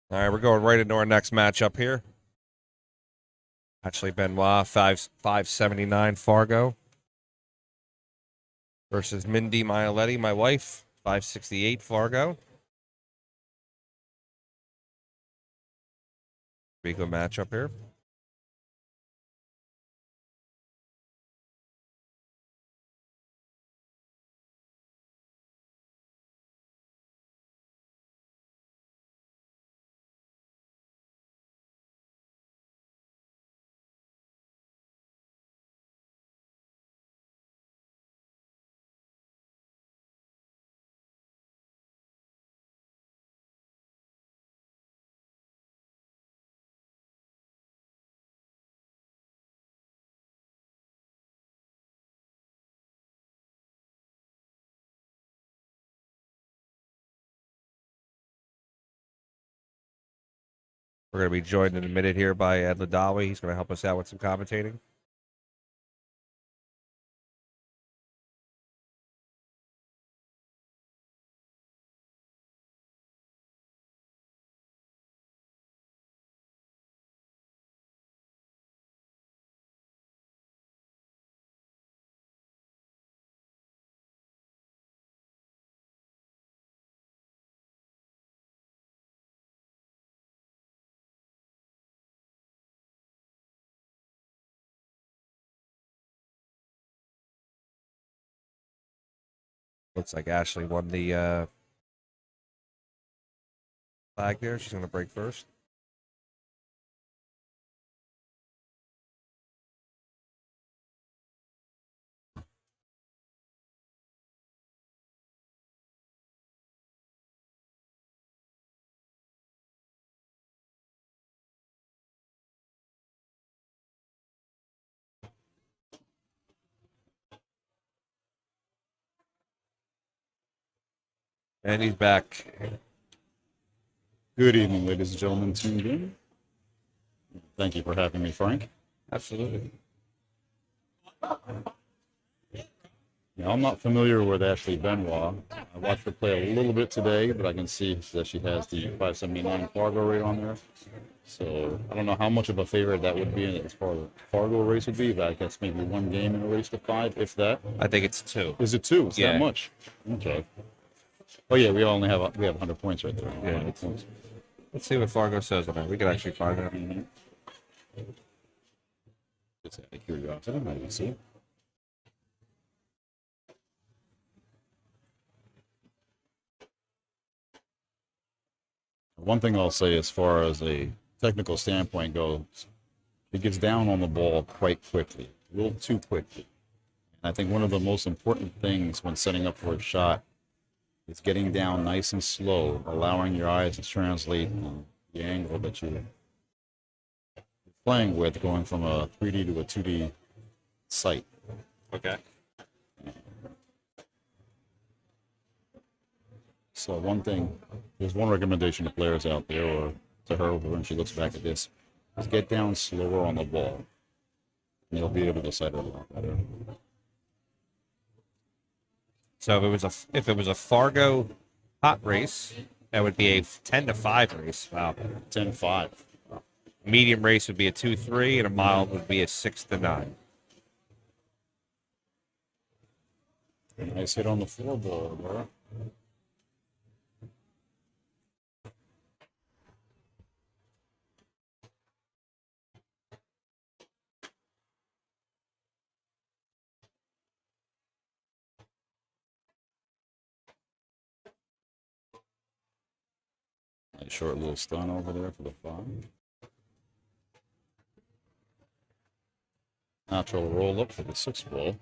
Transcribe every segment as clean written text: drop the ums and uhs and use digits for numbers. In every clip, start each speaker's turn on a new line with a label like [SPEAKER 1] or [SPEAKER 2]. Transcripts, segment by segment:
[SPEAKER 1] All right, we're going right into our next matchup here. Actually, Benoit 579 Fargo versus Mindy Maialetti, my wife, 568 Fargo. Pretty good matchup here. We're going to be joined in a minute here by Ed Ladawi. He's going to help us out with some commentating. Looks like Ashley won the flag there. She's going to break first. And he's back.
[SPEAKER 2] Good evening, ladies and gentlemen tuned in. Thank you for having me, Frank.
[SPEAKER 1] Absolutely.
[SPEAKER 2] Now, I'm not familiar with Ashley Benoit. I watched her play a little bit today, but I can see that she has the 579 Fargo rate on there. So I don't know how much of a favorite that would be as far as the Fargo race would be, but I guess maybe one game in a race to 5, if that.
[SPEAKER 1] I think it's 2.
[SPEAKER 2] Is it 2? It's
[SPEAKER 1] Yeah.
[SPEAKER 2] that much? Okay. Oh yeah, we have 100 points right there.
[SPEAKER 1] Yeah.
[SPEAKER 2] 100 points.
[SPEAKER 1] Let's see what Fargo says on that. We can actually find out.
[SPEAKER 2] Mm-hmm. Just out of curiosity, I can see. One thing I'll say as far as a technical standpoint goes, it gets down on the ball quite quickly, a little too quickly. And I think one of the most important things when setting up for a shot is getting down nice and slow, allowing your eyes to translate the angle that you're playing with, going from a 3D to a 2D sight.
[SPEAKER 1] Okay.
[SPEAKER 2] So there's one recommendation to players out there, or to her when she looks back at this, is get down slower on the ball. And you'll be able to sight it a lot better.
[SPEAKER 1] So if it was a Fargo hot race, that would be a 10-5 race. Wow.
[SPEAKER 2] 10-5.
[SPEAKER 1] Medium race would be a 2-3, and a mild would be a 6-9.
[SPEAKER 2] Nice hit on the floor ball, bro. Nice short little stun over there for the 5. Natural roll up for the 6 ball.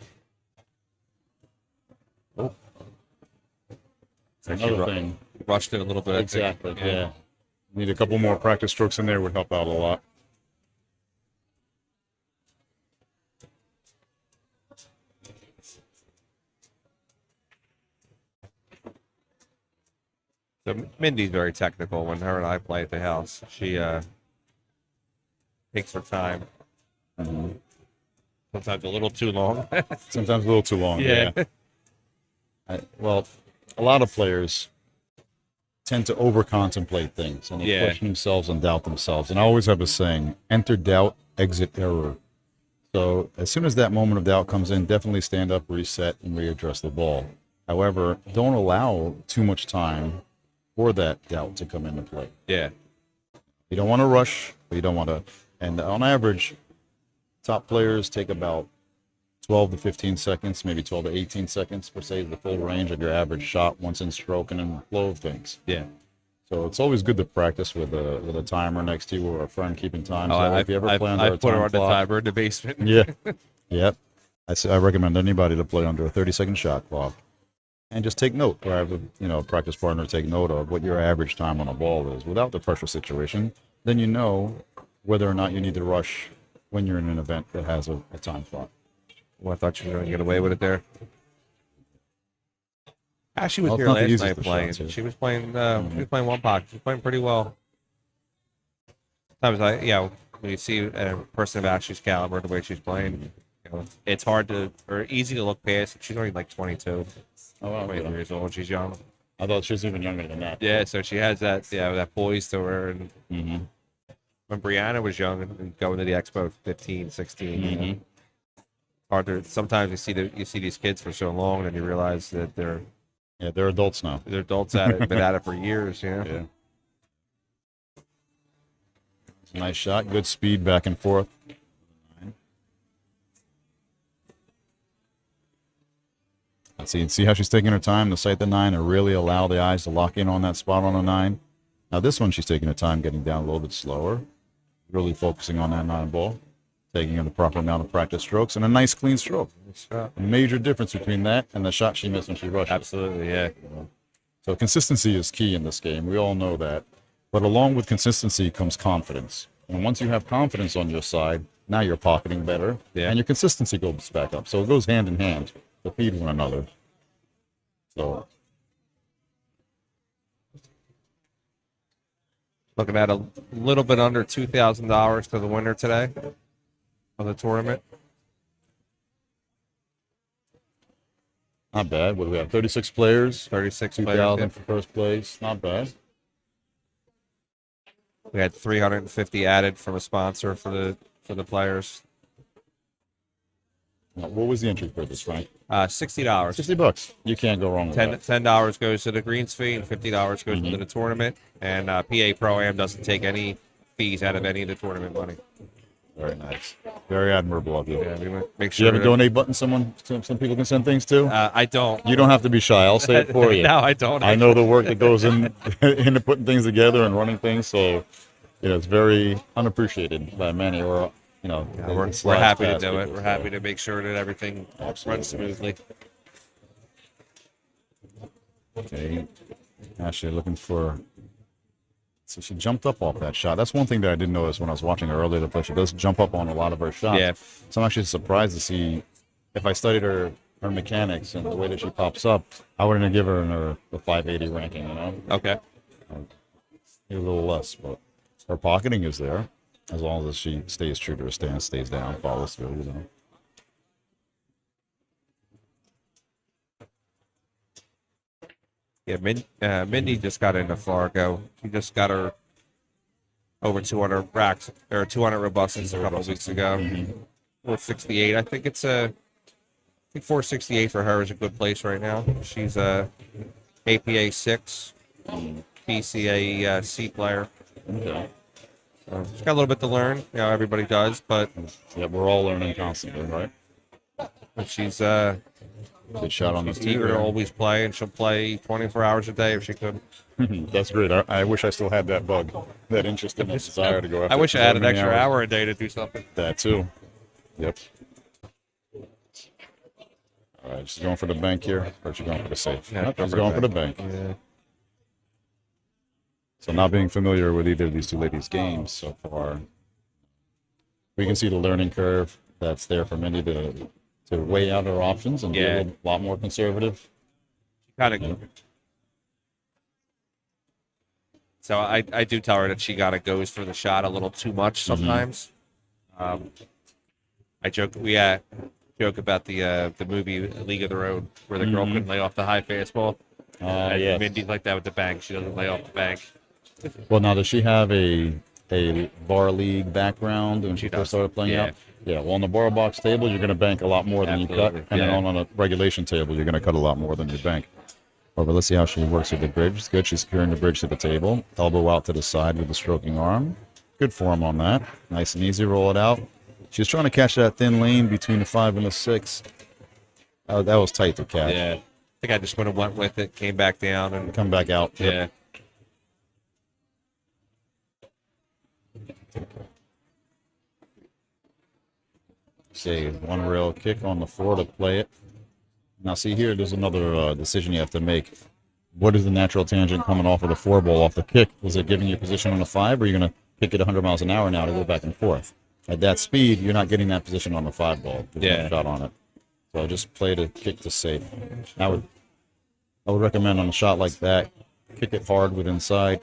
[SPEAKER 1] Oh.
[SPEAKER 2] Another thing.
[SPEAKER 1] Rushed it a little bit.
[SPEAKER 2] Exactly, yeah. Need a couple more practice strokes in there would help out a lot.
[SPEAKER 1] So Mindy's very technical. When her and I play at the house, she takes her time.
[SPEAKER 2] Mm-hmm.
[SPEAKER 1] Sometimes a little too long.
[SPEAKER 2] Sometimes a little too long, yeah. Well, a lot of players tend to over contemplate things and they
[SPEAKER 1] Yeah.
[SPEAKER 2] question themselves and doubt themselves. And I always have a saying: enter doubt, exit error. So as soon as that moment of doubt comes in, definitely stand up, reset, and readdress the ball. However, don't allow too much time for that doubt to come into play.
[SPEAKER 1] Yeah.
[SPEAKER 2] You don't want to rush, but you don't want to. And on average, top players take about 12 to 15 seconds, maybe 12 to 18 seconds per se, the full range of your average shot once in stroke and in the flow of things.
[SPEAKER 1] Yeah.
[SPEAKER 2] So it's always good to practice with a timer next to you or a friend keeping time.
[SPEAKER 1] Oh,
[SPEAKER 2] So if you ever play under a
[SPEAKER 1] put her
[SPEAKER 2] time
[SPEAKER 1] on the
[SPEAKER 2] clock,
[SPEAKER 1] timer in the basement.
[SPEAKER 2] yeah, yep. I recommend anybody to play under a 30-second shot clock, and just take note, or have a practice partner take note of what your average time on a ball is without the pressure situation. Then you know whether or not you need to rush when you're in an event that has a time clock.
[SPEAKER 1] Well, I thought you were going to get away with it there. She was
[SPEAKER 2] Well, it's
[SPEAKER 1] here
[SPEAKER 2] not the
[SPEAKER 1] last
[SPEAKER 2] easiest
[SPEAKER 1] night
[SPEAKER 2] of
[SPEAKER 1] playing.
[SPEAKER 2] shots, yeah.
[SPEAKER 1] She was playing. She was playing one pocket. She was playing pretty well. Sometimes when you see a person of Ashley's caliber, the way she's playing, it's hard to or easy to look past. She's only like 22,
[SPEAKER 2] Oh, wow.
[SPEAKER 1] 23 years old. She's young.
[SPEAKER 2] I thought she was even younger than that.
[SPEAKER 1] Yeah, so she has that poise to her. And
[SPEAKER 2] Mm-hmm.
[SPEAKER 1] when Brianna was young and going to the expo, 15, 16,
[SPEAKER 2] Mm-hmm.
[SPEAKER 1] hard to. Sometimes you see these kids for so long, and you realize that they're
[SPEAKER 2] Adults now.
[SPEAKER 1] adults at it, been at it for years.
[SPEAKER 2] Yeah. Nice shot. Good speed back and forth. Let's see how she's taking her time to sight the 9 and really allow the eyes to lock in on that spot on a 9. Now this one, she's taking her time, getting down a little bit slower, really focusing on that 9 ball, taking in the proper amount of practice strokes, and a nice clean stroke. A major difference between that and the shot she missed when she rushed.
[SPEAKER 1] Absolutely, yeah.
[SPEAKER 2] So consistency is key in this game. We all know that. But along with consistency comes confidence. And once you have confidence on your side, now you're pocketing better, and your consistency goes back up. So it goes hand in hand to feed one another. So
[SPEAKER 1] Looking at a little bit under $2,000 to the winner today of the tournament.
[SPEAKER 2] not bad. What do we have? 36 players.
[SPEAKER 1] 36
[SPEAKER 2] 2,000
[SPEAKER 1] players.
[SPEAKER 2] for first place. Not bad.
[SPEAKER 1] We had 350 added from a sponsor for the players.
[SPEAKER 2] Now, what was the entry for this, Frank?
[SPEAKER 1] $60.
[SPEAKER 2] $60. You can't go wrong with that.
[SPEAKER 1] $10 goes to the greens fee and $50 goes to the tournament. And PA Pro-Am doesn't take any fees out of any of the tournament money.
[SPEAKER 2] Very nice. Very admirable of you.
[SPEAKER 1] Yeah, we make
[SPEAKER 2] Do you
[SPEAKER 1] sure.
[SPEAKER 2] have a donate button some people can send things to?
[SPEAKER 1] I don't.
[SPEAKER 2] You don't have to be shy. I'll say it for you.
[SPEAKER 1] No, I don't.
[SPEAKER 2] I know the work that goes into putting things together and running things, so it's very unappreciated by many. Or
[SPEAKER 1] We're happy to do it. We're happy to make sure that everything runs smoothly.
[SPEAKER 2] Okay, Ashley looking for. So she jumped up off that shot. That's one thing that I didn't notice when I was watching her earlier. The play, she does jump up on a lot of her shots.
[SPEAKER 1] Yeah.
[SPEAKER 2] So I'm actually surprised to see. If I studied her mechanics and the way that she pops up, I wouldn't have given her the 580 ranking.
[SPEAKER 1] Okay.
[SPEAKER 2] Maybe a little less, but her pocketing is there as long as she stays true to her stance, stays down, follows through.
[SPEAKER 1] Yeah, Mindy just got into Fargo. She just got her over 200 racks or 200 robustness a couple of weeks ago. 468. I think 468 for her is a good place right now. She's a APA 6, BCA C player.
[SPEAKER 2] Okay.
[SPEAKER 1] She's got a little bit to learn. Everybody does, but
[SPEAKER 2] Yeah, we're all learning constantly, right?
[SPEAKER 1] she's
[SPEAKER 2] Good shot on the tee.
[SPEAKER 1] eager to always play, and she'll play 24 hours a day if she could.
[SPEAKER 2] That's great. I wish I still had that bug, that interest and that desire to go after.
[SPEAKER 1] I wish I had an
[SPEAKER 2] many
[SPEAKER 1] extra
[SPEAKER 2] hours.
[SPEAKER 1] hour a day to do something.
[SPEAKER 2] That too. Yep. All right, she's going for the bank here, or she's going for the safe?
[SPEAKER 1] Yeah,
[SPEAKER 2] Nope,
[SPEAKER 1] go
[SPEAKER 2] she's
[SPEAKER 1] for the
[SPEAKER 2] going for the bank.
[SPEAKER 1] Yeah.
[SPEAKER 2] So not being familiar with either of these two ladies' games so far, we can see the learning curve that's there for Mindy to weigh out her options and be a lot more conservative.
[SPEAKER 1] Kind of. So I do tell her that she kind of goes for the shot a little too much sometimes. I joke joke about the movie League of Their Own where the girl couldn't lay off the high fastball. And
[SPEAKER 2] Yes.
[SPEAKER 1] Mindy's like that with the bank. She doesn't lay off the bank.
[SPEAKER 2] Well, now does she have a bar league background when she first
[SPEAKER 1] does.
[SPEAKER 2] started playing
[SPEAKER 1] Yeah.
[SPEAKER 2] out? Yeah. Well, on the bar box table, you're going to bank a lot more than you cut,
[SPEAKER 1] Absolutely,
[SPEAKER 2] and then
[SPEAKER 1] yeah.
[SPEAKER 2] on a regulation table, you're going to cut a lot more than you bank. But let's see how she works with the bridge. It's good. She's securing the bridge to the table. Elbow out to the side with the stroking arm. Good form on that. Nice and easy. Roll it out. She was trying to catch that thin lane between the 5 and the 6. That was tight to catch.
[SPEAKER 1] Yeah. I think I just went with it, came back down, and
[SPEAKER 2] Come back out. Yep.
[SPEAKER 1] yeah.
[SPEAKER 2] Say one rail kick on the floor to play it. Now see here, there's another decision you have to make. What is the natural tangent coming off of the 4 ball off the kick? Is it giving you position on the 5, or are you going to kick it 100 miles an hour now to go back and forth? At that speed, you're not getting that position on the 5 ball. There's no shot on it. So just play the kick to safe. I would recommend on a shot like that, kick it hard with inside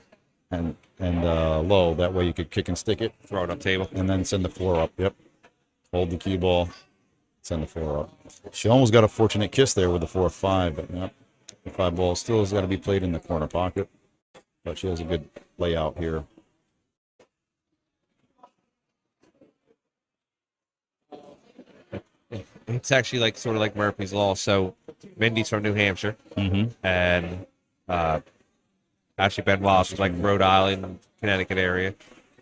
[SPEAKER 2] and low. That way you could kick and stick it.
[SPEAKER 1] Throw it up table.
[SPEAKER 2] And then send the floor up. Yep. Hold the cue ball. Send the floor up. She almost got a fortunate kiss there with the 4-5, but yep. The 5 ball still has got to be played in the corner pocket. But she has a good layout here.
[SPEAKER 1] It's actually sort of like Murphy's Law. So Mindy's from New Hampshire, and actually Benoit from Rhode Island, Connecticut area,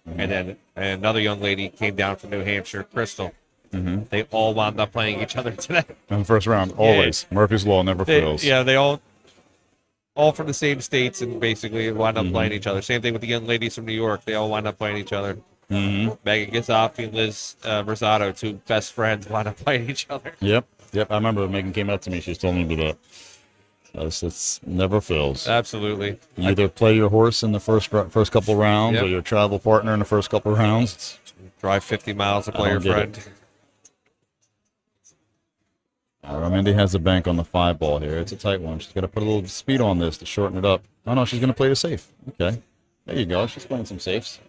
[SPEAKER 1] and then another young lady came down from New Hampshire, Crystal. They all wound up playing each other today.
[SPEAKER 2] In the first round, always. Yeah. Murphy's Law never fails.
[SPEAKER 1] Yeah, they all from the same states and basically wind up playing each other. Same thing with the young ladies from New York. They all wind up playing each other. Megan Gazzafi and Liz Rosado, 2 best friends, wind up playing each other.
[SPEAKER 2] Yep. I remember Megan came up to me. She told me that. It's never fails.
[SPEAKER 1] Absolutely.
[SPEAKER 2] You either play your horse in the first couple rounds, or your travel partner in the first couple rounds.
[SPEAKER 1] Drive 50 miles to play your friend.
[SPEAKER 2] Mindy has the bank on the 5 ball here. It's a tight one. She's got to put a little speed on this to shorten it up. Oh, no, she's going to play the safe. Okay. There you go. She's playing some safes.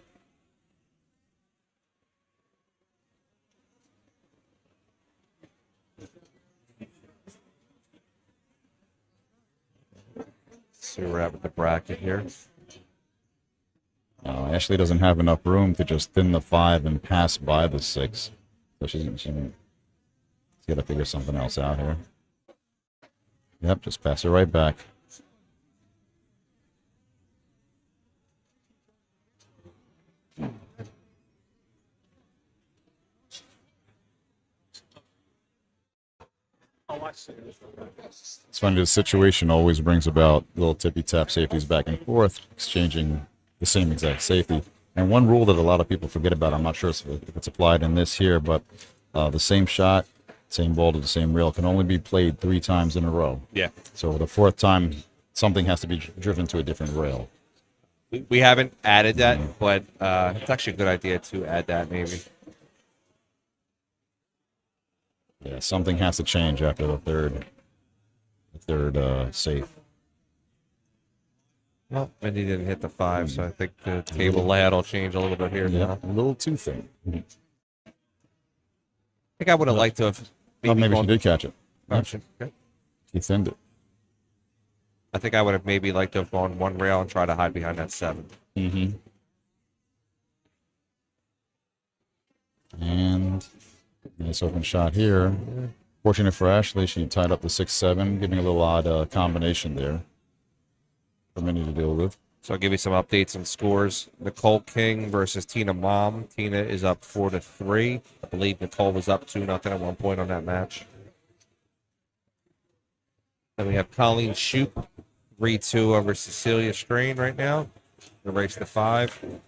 [SPEAKER 1] So we're at with the bracket here.
[SPEAKER 2] Ashley doesn't have enough room to just thin the 5 and pass by the 6. So she's got to figure something else out here. Yep, just pass it right back. It's funny, the situation always brings about little tippy-tap safeties back and forth, exchanging the same exact safety. And one rule that a lot of people forget about, I'm not sure if it's applied in this here, but the same shot, same ball to the same rail can only be played 3 times in a row.
[SPEAKER 1] Yeah.
[SPEAKER 2] So the 4th time, something has to be driven to a different rail.
[SPEAKER 1] We haven't added that, but it's actually a good idea to add that maybe.
[SPEAKER 2] Yeah, something has to change after the third safe.
[SPEAKER 1] Well, Mindy didn't hit the 5, so I think the table layout will change a little bit here.
[SPEAKER 2] Yeah, a little too thin.
[SPEAKER 1] I think I would have liked to have
[SPEAKER 2] Maybe she did catch it.
[SPEAKER 1] Okay.
[SPEAKER 2] She thinned it.
[SPEAKER 1] I think I would have maybe liked to have gone 1 rail and try to hide behind that 7.
[SPEAKER 2] And nice open shot here. Fortunate for Ashley, she tied up the 6-7, giving a little odd combination there for Mindy to deal with.
[SPEAKER 1] So I'll give you some updates and scores. Nicole King versus Tina Mom. Tina is up 4-3. I believe Nicole was up 2-0 at one point on that match. Then we have Colleen Shoup, 3-2 over Cecilia Strain right now. The race to 5.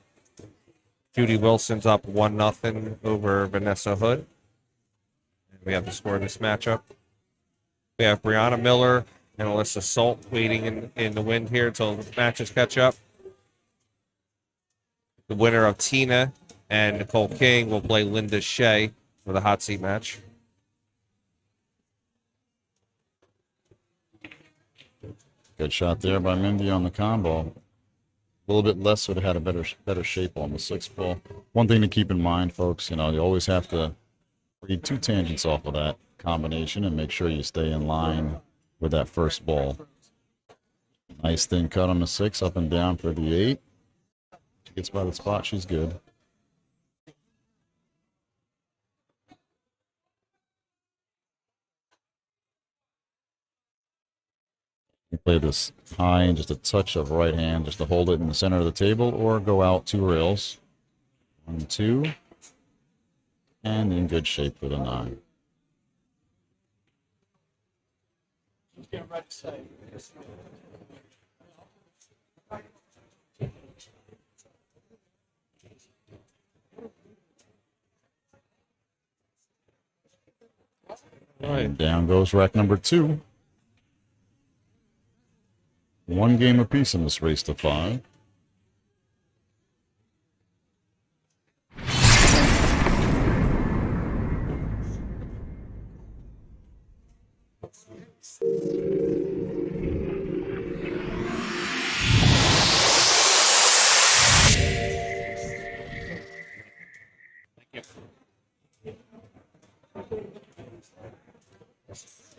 [SPEAKER 1] Judy Wilson's up 1-0 over Vanessa Hood. And we have the score of this matchup. We have Brianna Miller and Alyssa Salt waiting in the wind here until the matches catch up. The winner of Tina and Nicole King will play Linda Shea for the hot seat match.
[SPEAKER 2] Good shot there by Mindy on the combo. A little bit less would have had a better shape on the 6 ball. One thing to keep in mind, folks, you always have to read 2 tangents off of that combination and make sure you stay in line with that first ball. Nice thin cut on the 6, up and down for the 8. She gets by the spot, she's good. You play this high and just a touch of right hand just to hold it in the center of the table, or go out 2 rails. 1, 2. And in good shape for the 9. And down goes rack number 2. 1 game apiece in this race to 5.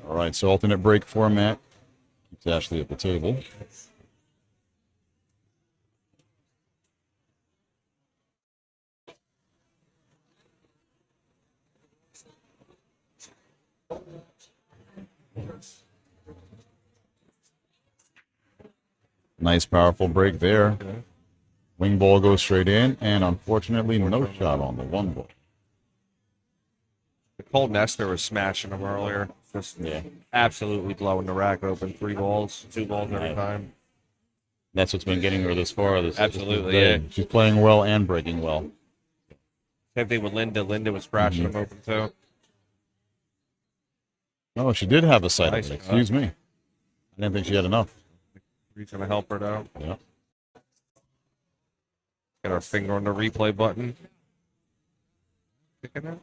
[SPEAKER 2] All right, so alternate break format keeps Ashley at the table. Nice, powerful break there. Wing ball goes straight in, and unfortunately, no shot on the 1 ball.
[SPEAKER 1] Nicole Nestor was smashing them earlier. Just absolutely blowing the rack open. 3 balls, 2 balls every time.
[SPEAKER 2] That's what's been getting her this far.
[SPEAKER 1] Absolutely, yeah.
[SPEAKER 2] She's playing well and breaking well.
[SPEAKER 1] Same thing with Linda. Linda was crashing them open too.
[SPEAKER 2] Oh, she did have a sight
[SPEAKER 1] Nice.
[SPEAKER 2] of it. Excuse me. I didn't think she had enough.
[SPEAKER 1] He's gonna help her though.
[SPEAKER 2] Yeah.
[SPEAKER 1] Get our finger on the replay button. Picking it.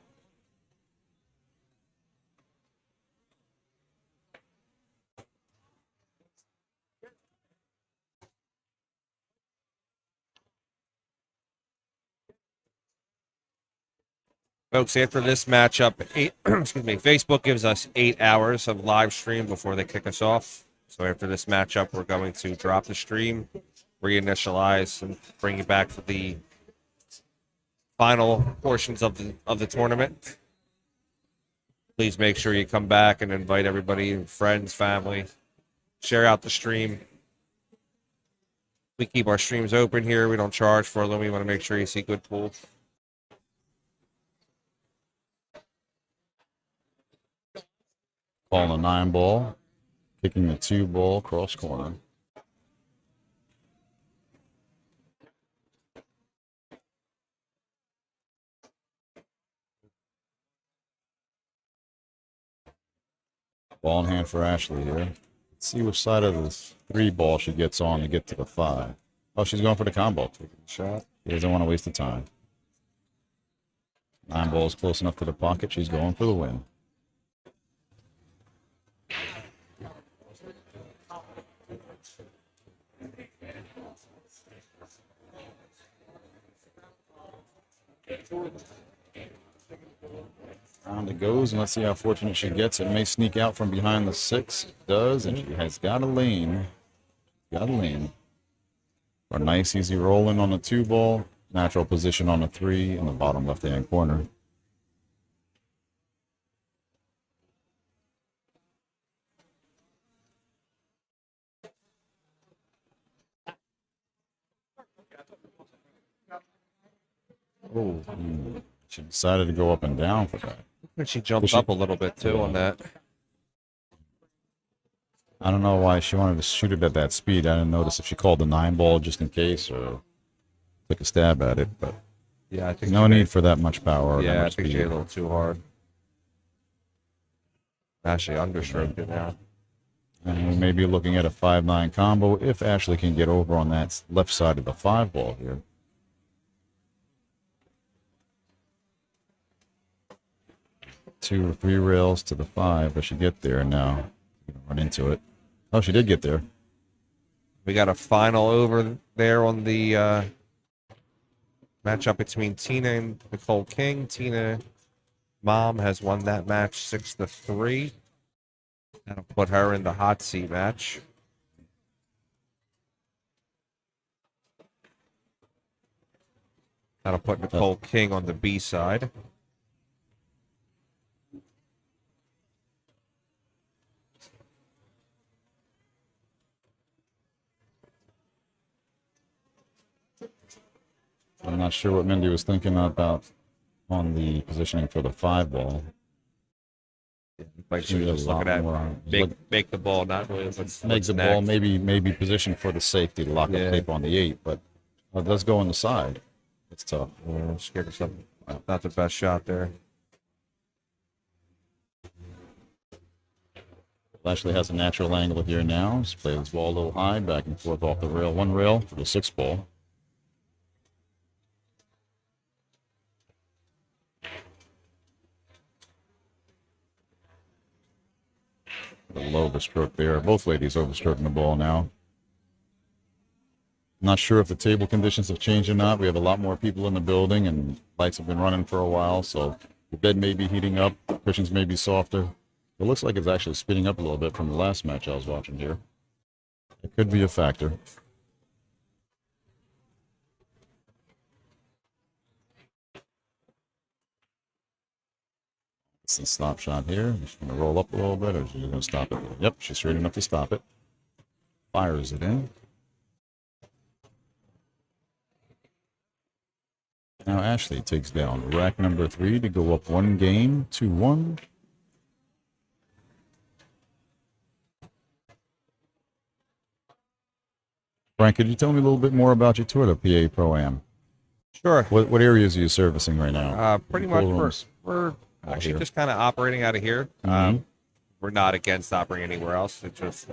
[SPEAKER 1] Folks, after this matchup, Facebook gives us 8 hours of live stream before they kick us off. So after this matchup, we're going to drop the stream, reinitialize, and bring you back for the final portions of the tournament. Please make sure you come back and invite everybody, friends, family. Share out the stream. We keep our streams open here. We don't charge for them. We want to make sure you see good pools.
[SPEAKER 2] Calling a 9 ball, kicking the 2 ball cross corner. Ball in hand for Ashley here. Let's see which side of this 3 ball she gets on to get to the 5. Oh, she's going for the combo. Taking a shot. She doesn't want to waste the time. 9 balls close enough to the pocket. She's going for the win. Round it goes, and let's see how fortunate she gets. It may sneak out from behind the 6. It does, and she has got a lane. Got a lane. For a nice, easy rolling on the 2 ball. Natural position on the 3 in the bottom left-hand corner. Oh, she decided to go up and down for that.
[SPEAKER 1] And she jumped up a little bit too on that.
[SPEAKER 2] I don't know why she wanted to shoot it at that speed. I didn't notice if she called the 9 ball just in case or took a stab at it, but
[SPEAKER 1] Yeah, I think
[SPEAKER 2] no need for that much power. Or that
[SPEAKER 1] Yeah, I
[SPEAKER 2] much
[SPEAKER 1] think she
[SPEAKER 2] speed.
[SPEAKER 1] hit a little too hard. Actually, understroked it now.
[SPEAKER 2] And we may be looking at a 5-9 combo if Ashley can get over on that left side of the 5 ball here. Two or 3 rails to the 5, but she get there now. Run into it. Oh, she did get there.
[SPEAKER 1] We got a final over there on the matchup between Tina and Nicole King. Tina, mom, has won that match 6-3. That'll put her in the hot seat match. That'll put Nicole King on the B side.
[SPEAKER 2] I'm not sure what Mindy was thinking about on the positioning for the 5 ball.
[SPEAKER 1] Like she was just looking at make the ball, not really what's
[SPEAKER 2] Make the ball maybe position for the safety to lock up tape on the 8, but it does go on the side. It's tough.
[SPEAKER 1] Scared of something. Not the best shot there.
[SPEAKER 2] Lashley has a natural angle here now. Let's play this ball a little high, back and forth off the rail. 1 rail for the 6 ball. A little overstroke there. Both ladies overstroking the ball now. Not sure if the table conditions have changed or not. We have a lot more people in the building, and lights have been running for a while, so the bed may be heating up. Cushions may be softer. It looks like it's actually speeding up a little bit from the last match I was watching here. It could be a factor. It's a stop shot here. She's going to roll up a little bit, or she's going to stop it. Yep, she's straight enough to stop it. Fires it in. Now Ashley takes down rack number 3 to go up 1 game, 2-1. Frank, could you tell me a little bit more about your tour to PA Pro-Am?
[SPEAKER 1] Sure.
[SPEAKER 2] What areas are you servicing right now?
[SPEAKER 1] Pretty much we're actually just kind of operating out of here. We're not against operating anywhere else. It's just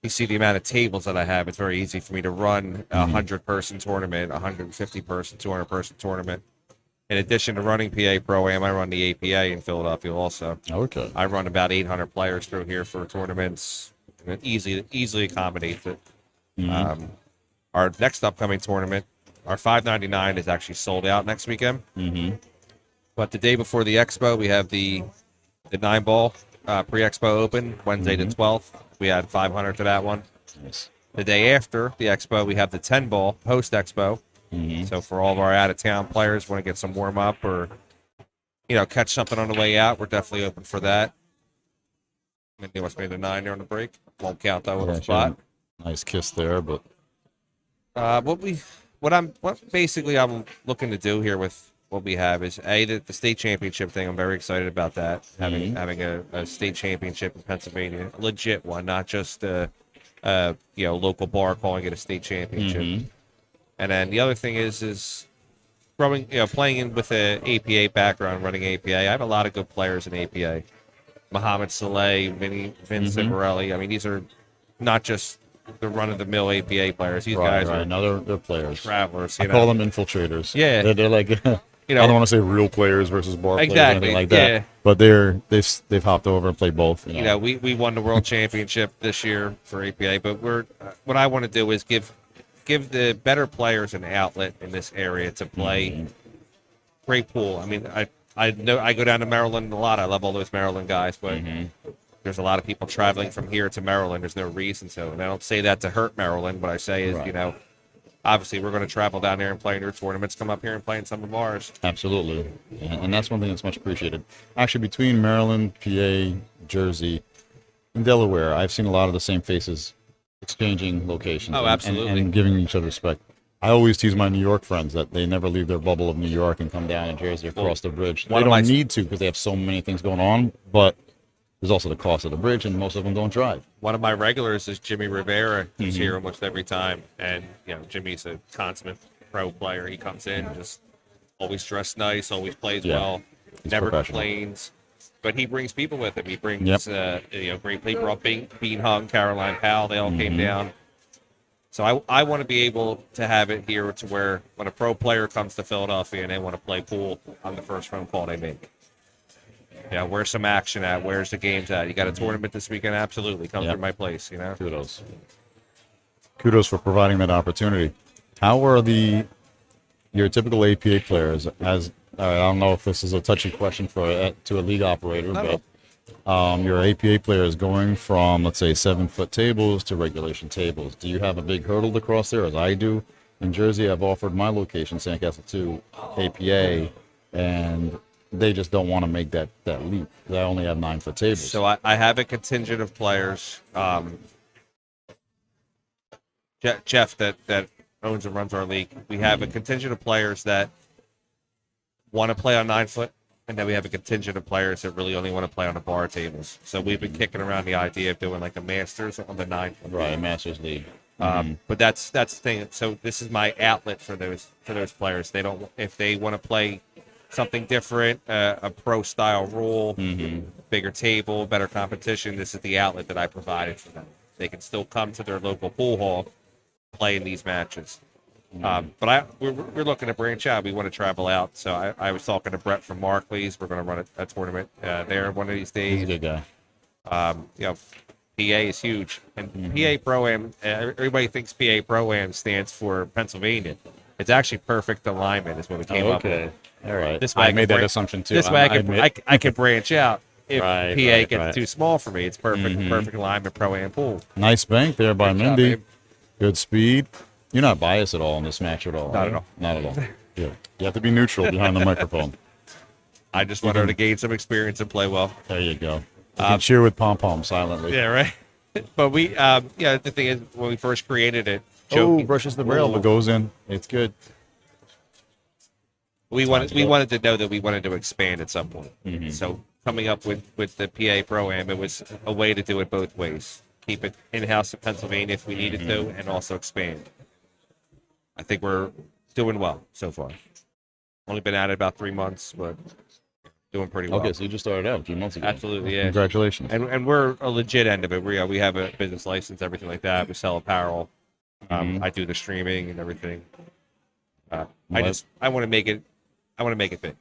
[SPEAKER 1] you see the amount of tables that I have. It's very easy for me to run a 100-person tournament, 150-person, 200-person tournament. In addition to running PA Pro-Am, I run the APA in Philadelphia also.
[SPEAKER 2] Okay.
[SPEAKER 1] I run about 800 players through here for tournaments. And it easily accommodates it. Our next upcoming tournament, our 599 is actually sold out next weekend. But the day before the expo, we have the 9-ball pre-expo open, Wednesday the 12th. We had 500 to that one.
[SPEAKER 2] Nice.
[SPEAKER 1] The day after the expo, we have the 10-ball post-expo. So for all of our out-of-town players want to get some warm-up or, catch something on the way out, we're definitely open for that. Mindy wants me to 9 there on the break. Won't count that little spot.
[SPEAKER 2] Nice kiss there, but
[SPEAKER 1] what basically I'm looking to do here with what we have is the state championship thing. I'm very excited about that. Having a state championship in Pennsylvania, a legit one, not just a local bar calling it a state championship. And then the other thing is growing, playing in with an APA background, running APA. I have a lot of good players in APA. Muhammad Saleh, Vince Cigarelli. I mean, these are not just the run-of-the-mill APA players. These guys are
[SPEAKER 2] they're players.
[SPEAKER 1] Travelers.
[SPEAKER 2] I call them infiltrators.
[SPEAKER 1] Yeah.
[SPEAKER 2] They're like, I don't want to say real players versus bar players or anything like that.
[SPEAKER 1] Yeah.
[SPEAKER 2] But they've hopped over and played both.
[SPEAKER 1] We won the world championship this year for APA, but what I want to do is give the better players an outlet in this area to play. Great pool. I mean, I know I go down to Maryland a lot. I love all those Maryland guys, but there's a lot of people traveling from here to Maryland. There's no reason to. And I don't say that to hurt Maryland. What I say is, obviously we're going to travel down there and play in your tournaments, come up here and play in some of ours.
[SPEAKER 2] Absolutely. And that's one thing that's much appreciated. Actually, between Maryland, PA, Jersey, and Delaware, I've seen a lot of the same faces exchanging locations.
[SPEAKER 1] Oh, absolutely.
[SPEAKER 2] And giving each other respect. I always tease my New York friends that they never leave their bubble of New York and come down to Jersey or cross the bridge. They don't need to because they have so many things going on, but there's also the cost of the bridge, and most of them don't drive.
[SPEAKER 1] One of my regulars is Jimmy Rivera. He's here almost every time, and Jimmy's a consummate pro player. He comes in, just always dressed nice, always plays well, never complains. But he brings people with him. He brings great people. He brought Bean Hung, Caroline Powell. They all came down. So I want to be able to have it here to where when a pro player comes to Philadelphia and they want to play pool, I'm the first phone call they make. Where's some action at? Where's the games at? You got a tournament this weekend? Absolutely. Come through my place,
[SPEAKER 2] Kudos for providing that opportunity. How are your typical APA players? I don't know if this is a touchy question to a league operator, but your APA players going from, let's say, 7-foot tables to regulation tables. Do you have a big hurdle to cross there, as I do? In Jersey, I've offered my location, Sandcastle, to APA, and they just don't want to make that leap. I only have 9-foot tables.
[SPEAKER 1] So I have a contingent of players. Jeff, that owns and runs our league, we have a contingent of players that want to play on 9-foot, and then we have a contingent of players that really only want to play on the bar tables. So we've been kicking around the idea of doing like a Masters on the 9-foot.
[SPEAKER 2] Right, Masters League.
[SPEAKER 1] But that's the thing. So this is my outlet for those players. They don't, if they want to play something different, a pro style rule, bigger table, better competition. This is the outlet that I provided for them. They can still come to their local pool hall, play in these matches. But we're looking to branch out. We want to travel out. So I was talking to Brett from Markley's. We're going to run a tournament there one of these days.
[SPEAKER 2] He's a good guy.
[SPEAKER 1] You know, PA is huge, and PA Pro-Am. Everybody thinks PA Pro-Am stands for Pennsylvania. It's actually perfect alignment is what we came up with.
[SPEAKER 2] All right.
[SPEAKER 1] This way
[SPEAKER 2] I made that assumption too.
[SPEAKER 1] This way I can branch out. If
[SPEAKER 2] Right,
[SPEAKER 1] PA gets too small for me, it's perfect alignment Pro-Am pool.
[SPEAKER 2] Nice bank there by
[SPEAKER 1] Good job,
[SPEAKER 2] Mindy.
[SPEAKER 1] babe.
[SPEAKER 2] Good speed. You're not biased at all in this match at all.
[SPEAKER 1] Not
[SPEAKER 2] right?
[SPEAKER 1] at all.
[SPEAKER 2] Not at all. Good. You have to be neutral behind the microphone.
[SPEAKER 1] I just want her to gain some experience and play well.
[SPEAKER 2] There you go. You can cheer with pom-pom silently.
[SPEAKER 1] Yeah, right. But we, the thing is, when we first created it,
[SPEAKER 2] Brushes the rail, but goes in. It's good.
[SPEAKER 1] we wanted to know that we wanted to expand at some point. So coming up with the PA Pro-Am, it was a way to do it both ways. Keep it in-house in Pennsylvania if we needed to, and also expand. I think we're doing well so far. Only been at it about 3 months, but doing pretty well.
[SPEAKER 2] Okay, so you just started out a few months ago.
[SPEAKER 1] Absolutely, yeah.
[SPEAKER 2] Congratulations.
[SPEAKER 1] And we're a legit end of it. We have a business license, everything like that. We sell apparel. I do the streaming and everything. I want to make it big.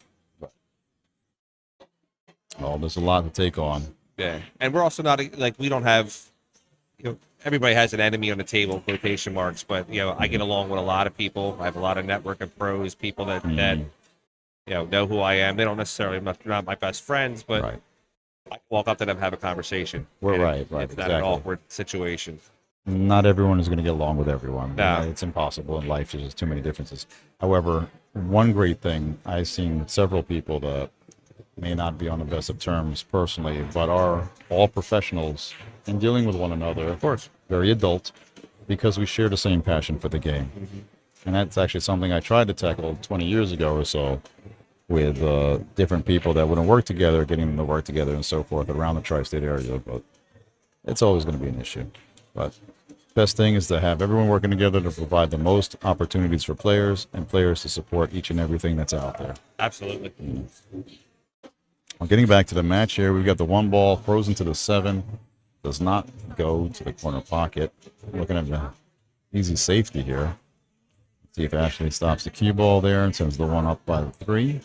[SPEAKER 2] Oh, there's a lot to take on.
[SPEAKER 1] Yeah, and we're also not like, we don't have, everybody has an enemy on the table, quotation marks, but I get along with a lot of people. I have a lot of network of pros, people that know who I am. They don't necessarily, not my best friends, but
[SPEAKER 2] Right.
[SPEAKER 1] I can walk up to them, have a conversation.
[SPEAKER 2] We're
[SPEAKER 1] And
[SPEAKER 2] right,
[SPEAKER 1] It's not
[SPEAKER 2] exactly.
[SPEAKER 1] an awkward situation.
[SPEAKER 2] Not everyone is going to get along with everyone.
[SPEAKER 1] No.
[SPEAKER 2] It's impossible in life. There's just too many differences. However, one great thing, I've seen several people that may not be on the best of terms personally, but are all professionals in dealing with one another.
[SPEAKER 1] Of course.
[SPEAKER 2] Very adult, because we share the same passion for the game. And that's actually something I tried to tackle 20 years ago or so with different people that wouldn't work together, getting them to work together and so forth around the tri-state area. But it's always going to be an issue. But best thing is to have everyone working together to provide the most opportunities for players and players to support each and everything that's out there.
[SPEAKER 1] Absolutely.
[SPEAKER 2] Well, getting back to the match here, we've got the 1 ball frozen to the 7. Does not go to the corner pocket. Looking at the easy safety here. See if Ashley stops the cue ball there and sends the 1 up by the 3.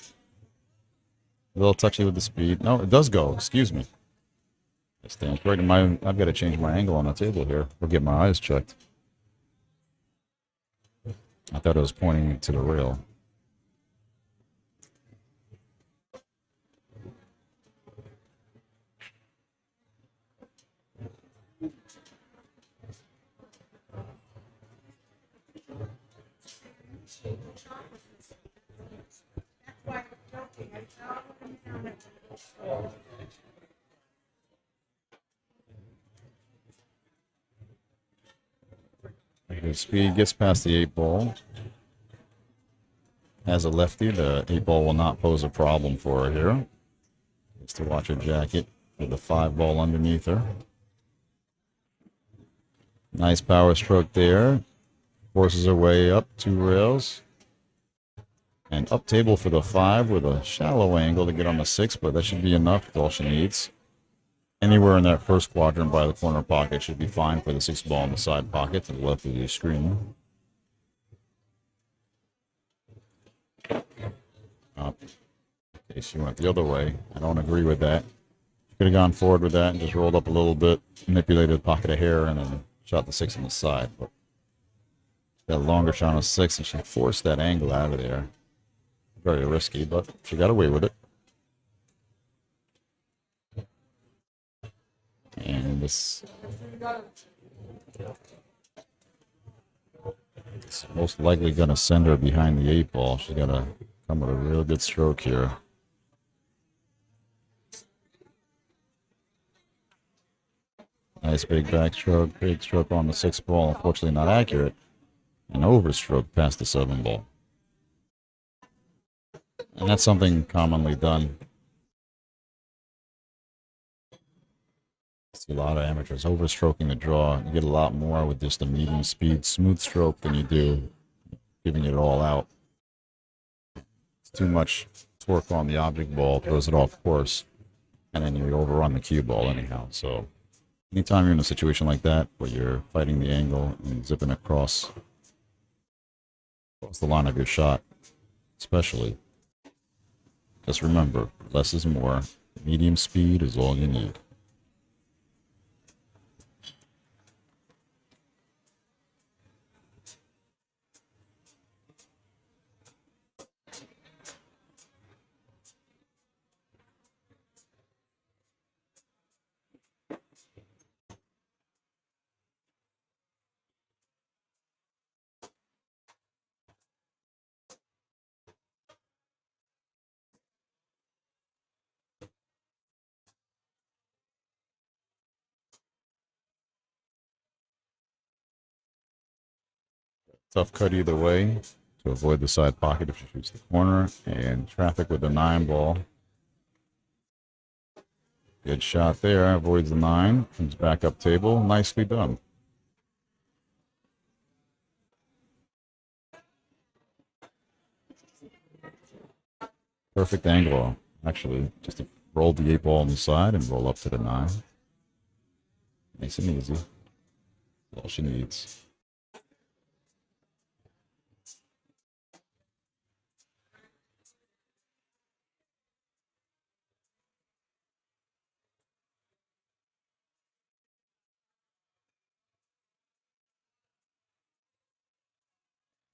[SPEAKER 2] A little touchy with the speed. No, it does go. Excuse me. It stands right in my. I've got to change my angle on the table here. We'll get my eyes checked. I thought it was pointing to the rail. The speed gets past the 8 ball. As a lefty, the 8 ball will not pose a problem for her here. Just to watch her jacket with the 5 ball underneath her. Nice power stroke there. Forces her way up 2 rails. And up table for the 5 with a shallow angle to get on the 6, but that should be enough. That's all she needs. Anywhere in that first quadrant by the corner pocket should be fine for the 6 ball in the side pocket to the left of the screen. Up. Okay, she went the other way. I don't agree with that. She could have gone forward with that and just rolled up a little bit, manipulated a pocket of hair, and then shot the 6 on the side. But got a longer shot on a 6, and she forced that angle out of there. Very risky, but she got away with it. And this It's most likely going to send her behind the 8 ball. She's got to come with a real good stroke here. Nice big backstroke, big stroke on the 6 ball. Unfortunately, not accurate. An overstroke past the 7 ball. And that's something commonly done. I see a lot of amateurs overstroking the draw. You get a lot more with just a medium speed, smooth stroke than you do giving it all out. It's too much torque on the object ball, throws it off course, and then you overrun the cue ball anyhow. So anytime you're in a situation like that where you're fighting the angle and zipping across the line of your shot, especially, just remember, less is more. Medium speed is all you need. Tough cut either way to avoid the side pocket if she shoots the corner, and traffic with the 9 ball. Good shot there, avoids the 9, comes back up table, nicely done. Perfect angle, actually, just to roll the 8 ball on the side and roll up to the 9. Nice and easy. That's all she needs.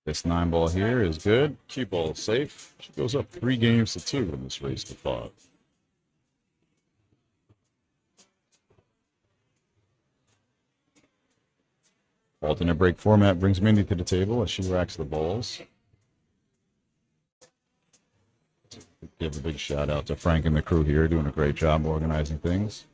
[SPEAKER 2] This 9 ball here is good. Cue ball is safe. She goes up 3 games to 2 in this race to 5. Alternate break format brings Mindy to the table as she racks the balls. Give a big shout out to Frank and the crew here, doing a great job organizing things.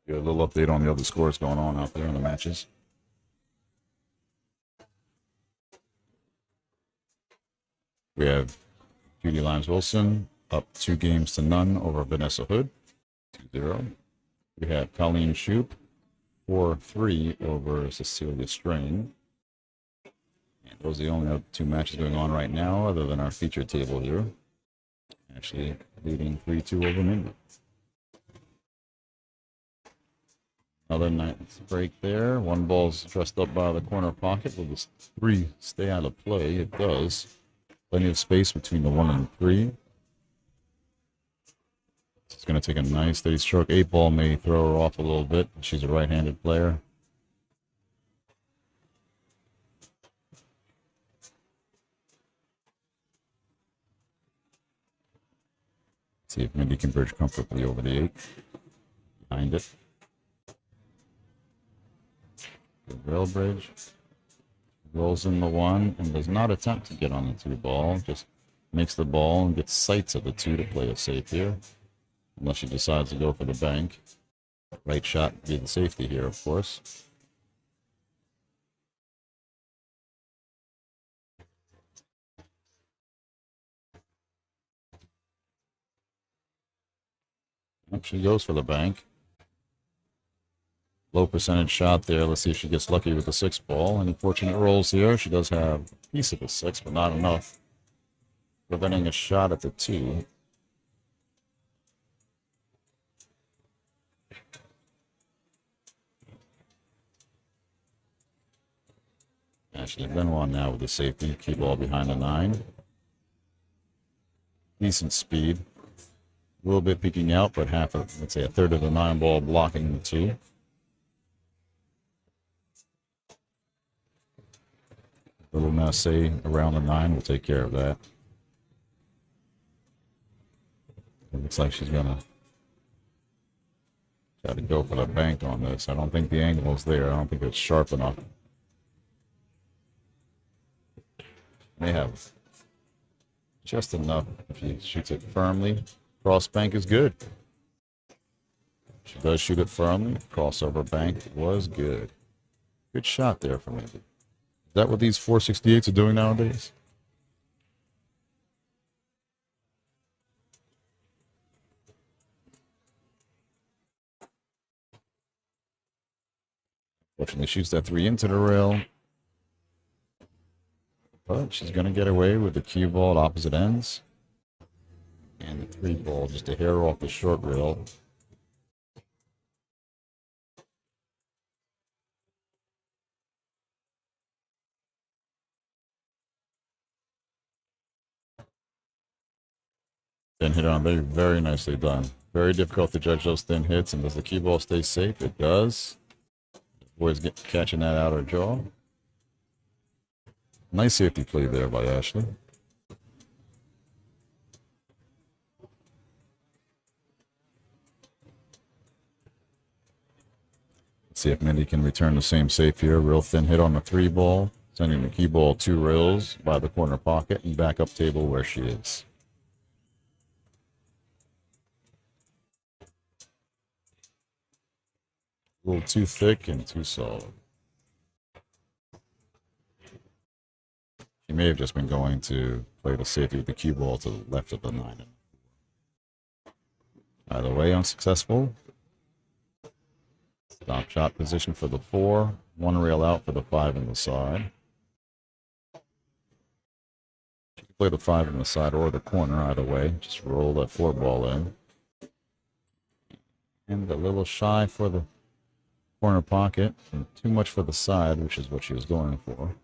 [SPEAKER 2] Give you a little update on the other scores going on out there in the matches. We have Judy Lyons-Wilson up 2 games to none over Vanessa Hood, 2-0. We have Colleen Shoup, 4-3 over Cecilia Strain. And those are the only other 2 matches going on right now, other than our feature table here. Actually leading 3-2 over Mindy. Another nice break there. 1 ball's dressed up by the corner pocket. Will this 3 stay out of play? It does. Plenty of space between the 1 and 3. It's going to take a nice steady stroke. 8 ball may throw her off a little bit. She's a right-handed player. See if Mindy can bridge comfortably over the 8. Behind it. Good rail bridge. Rolls in the 1 and does not attempt to get on the 2 ball. Just makes the ball and gets sights of the 2 to play it safe here. Unless she decides to go for the bank. Right shot would be the safety here, of course. Yep, she goes for the bank. Low percentage shot there. Let's see if she gets lucky with the 6 ball. Any fortunate rolls here. She does have a piece of a 6, but not enough. Preventing a shot at the 2. Ashley Benoit now with the safety. Cue ball behind the 9. Decent speed. A little bit peeking out, but let's say a third of the 9 ball blocking the 2. can say around the 9 will take care of that. It looks like she's going to try to go for the bank on this. I don't think the angle is there. I don't think it's sharp enough. May have just enough if she shoots it firmly. Cross bank is good. She does shoot it firmly. Crossover bank was good. Good shot there from Mindy. Is that what these 468s are doing nowadays? Fortunately, shoots that 3 into the rail. But she's going to get away with the cue ball at opposite ends. And the 3 ball just a hair off the short rail. Thin hit on, very, very nicely done. Very difficult to judge those thin hits. And does the cue ball stay safe? It does. Boys catching that outer jaw. Nice safety play there by Ashley. Let's see if Mindy can return the same safe here. Real thin hit on the 3 ball. Sending the cue ball 2 rails by the corner pocket and back up table where she is. A little too thick and too solid. She may have just been going to play the safety with the cue ball to the left of the 9. Either way, unsuccessful. Stop shot position for the 4. 1 rail out for the 5 in the side. She can play the 5 in the side or the corner, either way. Just roll that 4 ball in. And a little shy for the corner pocket and too much for the side, which is what she was going for.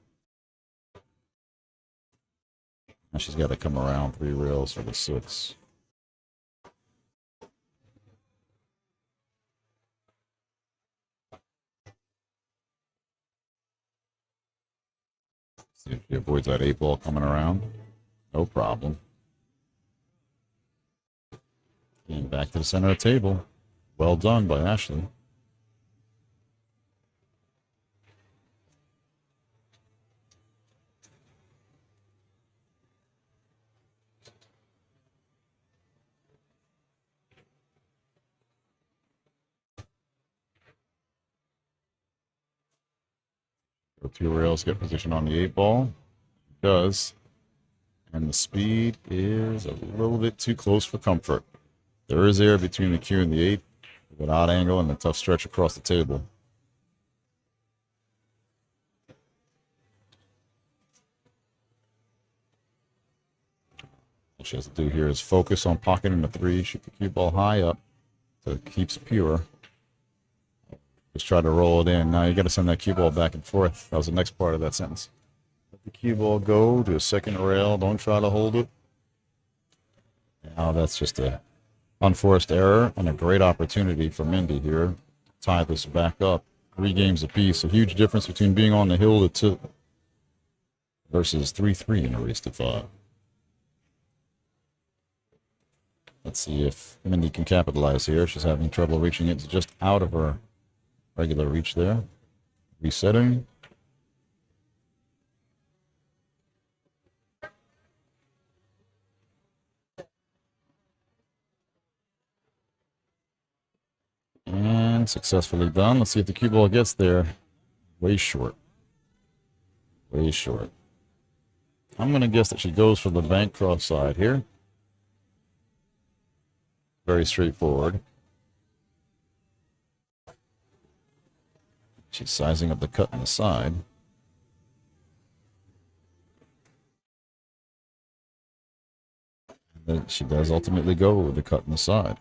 [SPEAKER 2] Now she's got to come around 3 rails for the 6. See if she avoids that 8 ball coming around. No problem. And back to the center of the table. Well done by Ashley. The 2 rails get position on the 8 ball. It does. And the speed is a little bit too close for comfort. There is air between the cue and the 8, with an odd angle and a tough stretch across the table. What she has to do here is focus on pocketing the 3, shoot the cue ball high up so it keeps pure. Just try to roll it in. Now you got to send that cue ball back and forth. That was the next part of that sentence. Let the cue ball go to a second rail. Don't try to hold it. Now that's just a unforced error and a great opportunity for Mindy here to tie this back up. 3 games apiece. A huge difference between being on the hill to 2 versus 3-3 in a race to 5. Let's see if Mindy can capitalize here. She's having trouble reaching it. It's just out of her regular reach there. Resetting. And successfully done. Let's see if the cue ball gets there. Way short. Way short. I'm going to guess that she goes for the bank cross side here. Very straightforward. She's sizing up the cut on the side. And then she does ultimately go with the cut on the side.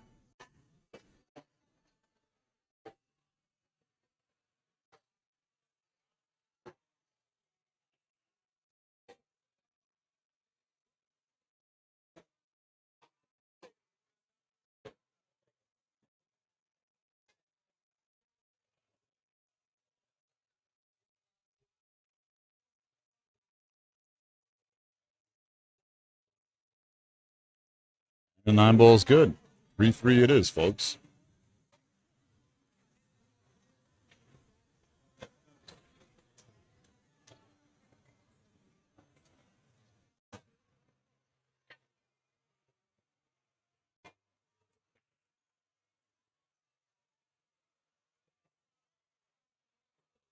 [SPEAKER 2] The 9 ball is good. 3-3 it is, folks.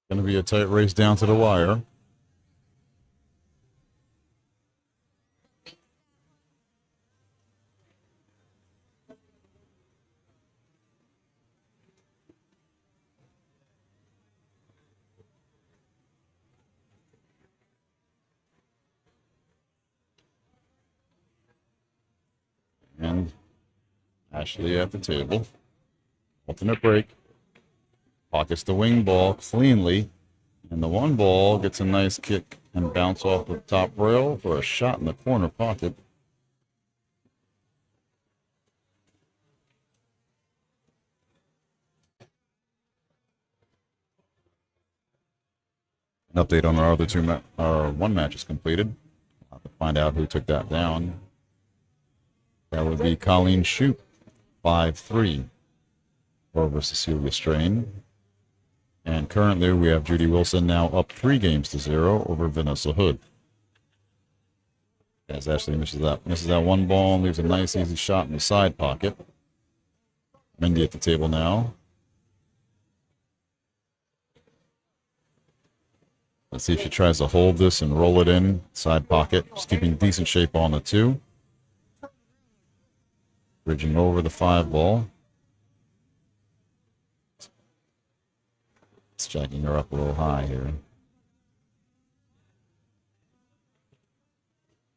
[SPEAKER 2] Going to be a tight race down to the wire. And Ashley at the table. Alternate break. Pockets the wing ball cleanly. And the 1 ball gets a nice kick and bounce off the top rail for a shot in the corner pocket. An update on our other one match is completed. I'll have to find out who took that down. That would be Colleen Shoup, 5-3 over Cecilia Strain. And currently we have Judy Wilson now up 3-0 over Vanessa Hood. As Ashley misses that 1 ball and leaves a nice easy shot in the side pocket. Mindy at the table now. Let's see if she tries to hold this and roll it in side pocket. Just keeping decent shape on the 2. Bridging over the 5 ball. It's jacking her up a little high here.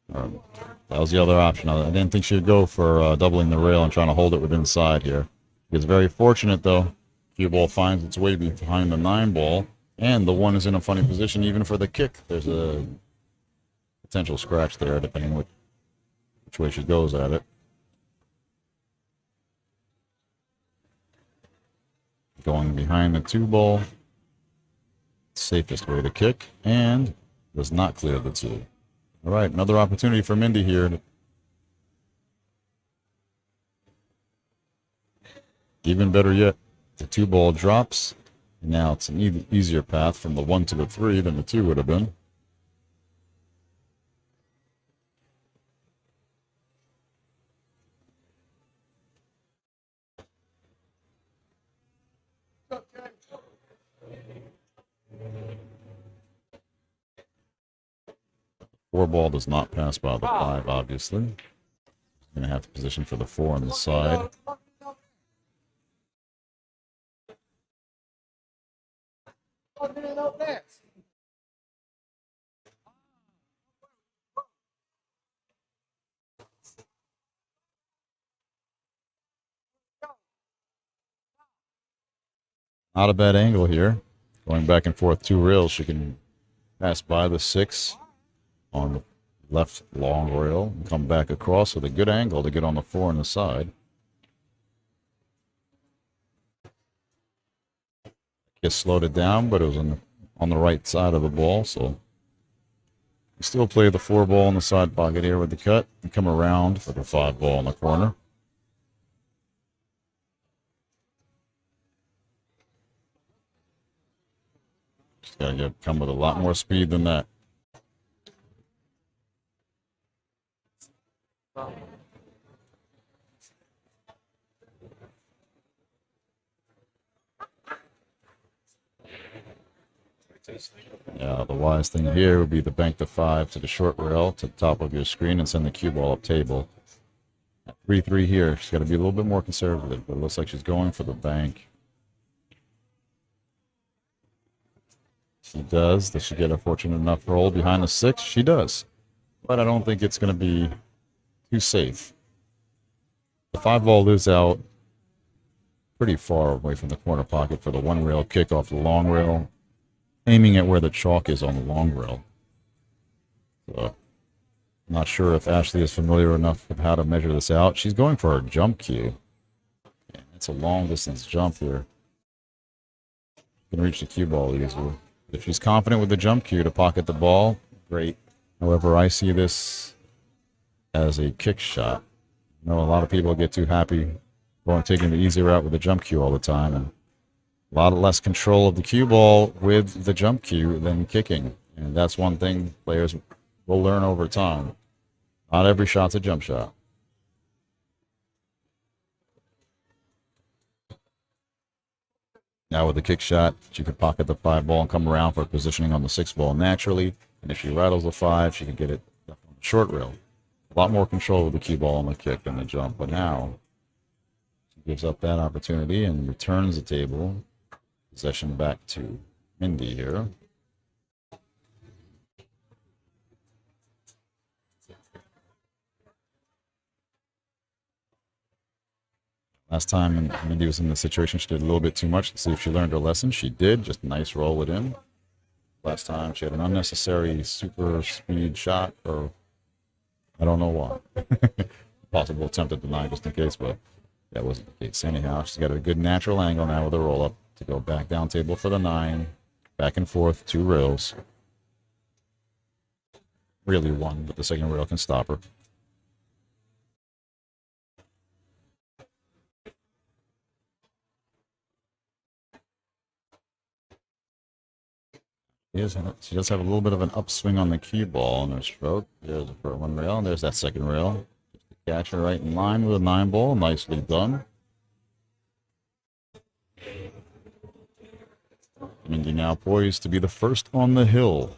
[SPEAKER 2] That was the other option. I didn't think she would go for doubling the rail and trying to hold it with inside here. It's very fortunate, though. Cue ball finds its way behind the 9 ball, and the 1 is in a funny position even for the kick. There's a potential scratch there, depending which way she goes at it. Going behind the 2 ball. Safest way to kick, and does not clear the 2. All right, another opportunity for Mindy here. Even better yet, the 2 ball drops. And now it's an easier path from the 1 to the 3 than the 2 would have been. Four ball does not pass by the 5, obviously. Going to have to position for the 4 on the side. Not a bad angle here. Going back and forth 2 rails, she can pass by the 6 on the left long rail and come back across with a good angle to get on the 4 on the side. Kiss slowed it down, but it was on the right side of the ball, so we still play the 4 ball in the side pocket here with the cut and come around for the 5 ball in the corner. Just gotta come with a lot more speed than that. Yeah, the wise thing here would be to bank the 5 to the short rail to the top of your screen and send the cue ball up table. At 3-3 here, she's got to be a little bit more conservative, but it looks like she's going for the bank. She does. Does she get a fortunate enough roll behind the 6? She does. But I don't think it's going to be too safe. The 5 ball lives out pretty far away from the corner pocket for the 1 rail kick off the long rail, aiming at where the chalk is on the long rail. So, not sure if Ashley is familiar enough with how to measure this out. She's going for her jump cue. Yeah, it's a long distance jump here. Can reach the cue ball easily. If she's confident with the jump cue to pocket the ball, great. However, I see this as a kick shot, I know a lot of people get too happy going taking the easy route with the jump cue all the time, and a lot less control of the cue ball with the jump cue than kicking. And that's one thing players will learn over time. Not every shot's a jump shot. Now with the kick shot, she could pocket the 5 ball and come around for positioning on the 6 ball naturally. And if she rattles the 5, she can get it on the short rail. A lot more control with the cue ball on the kick than the jump. But now she gives up that opportunity and returns the table. Possession back to Mindy here. Last time Mindy was in the situation, she did a little bit too much to see if she learned her lesson. She did. Just a nice roll it in. Last time she had an unnecessary super speed shot, or I don't know why. Possible attempt at deny just in case, but that wasn't the case. Anyhow, she's got a good natural angle now with a roll up to go back down table for the 9. Back and forth, 2 rails. Really 1, but the second rail can stop her. She does have a little bit of an upswing on the cue ball in her stroke. There's the first 1 rail, and there's that second rail. Just to catch her right in line with a 9 ball. Nicely done. Mindy now poised to be the first on the hill.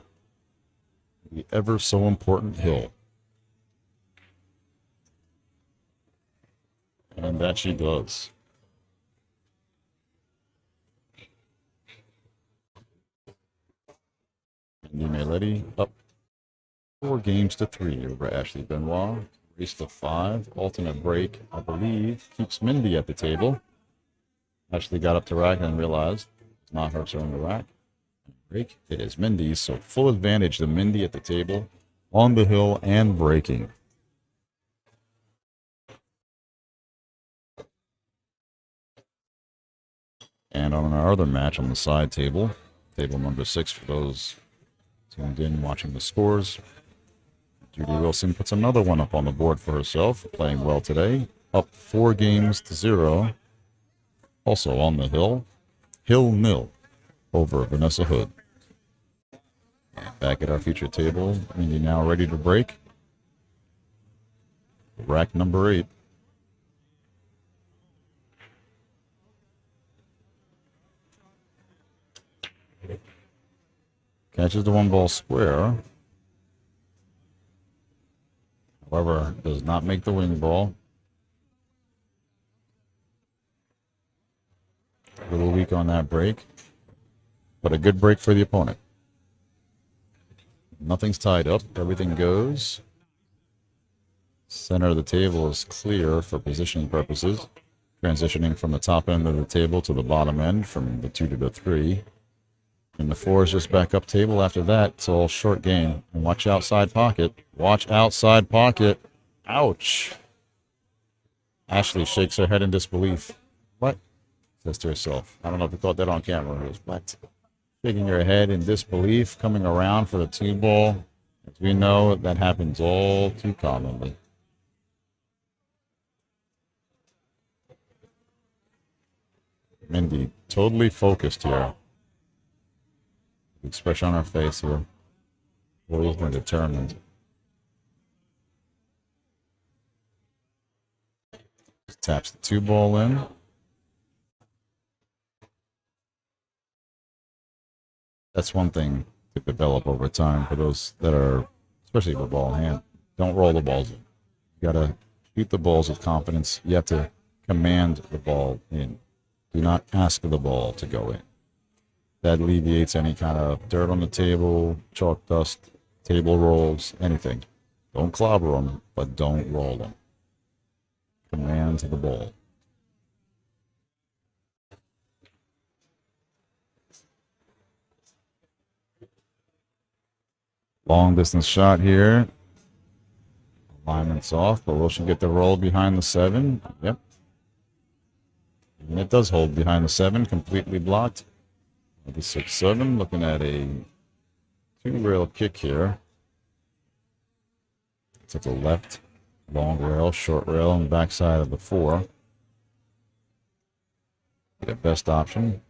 [SPEAKER 2] The ever so important hill. And that she does. Mindy Maialetti up 4 games to 3 over Ashley Benoit. Race to 5. Alternate break, I believe, keeps Mindy at the table. Ashley got up to rack and realized it's not her turn to rack. Break. It is Mindy's, so full advantage to Mindy at the table, on the hill, and breaking. And on our other match on the side table, table number 6 for those tuned in watching the scores, Judy Wilson puts another one up on the board for herself, playing well today, up 4 games to 0. Also on the hill, Hill nil over Vanessa Hood. Back at our feature table, Mindy now ready to break. Rack number 8. Catches the 1 ball square. However, does not make the wing ball. A little weak on that break, but a good break for the opponent. Nothing's tied up. Everything goes. Center of the table is clear for positioning purposes. Transitioning from the top end of the table to the bottom end from the 2 to the 3. And the 4 is just back up table after that. It's all short game. And watch outside pocket. Watch outside pocket. Ouch. Ashley shakes her head in disbelief. What? Says to herself. I don't know if you caught that on camera. What? Shaking her head in disbelief, coming around for the 2 ball. As we know, that happens all too commonly. Mindy totally focused here. Expression on her face here. Poised and determined. Just taps the 2 ball in. That's one thing to develop over time for those that are, especially with ball in hand. Don't roll the balls in. You gotta shoot the balls with confidence. You have to command the ball in. Do not ask the ball to go in. That alleviates any kind of dirt on the table, chalk dust, table rolls, anything. Don't clobber them, but don't roll them. Command the ball. Long distance shot here. Alignment's off, but will she get the roll behind the 7? Yep. And it does hold behind the 7, completely blocked. The 6-7, looking at a 2-rail kick here. It's at the left Long rail, short rail on the backside of the 4. The best option.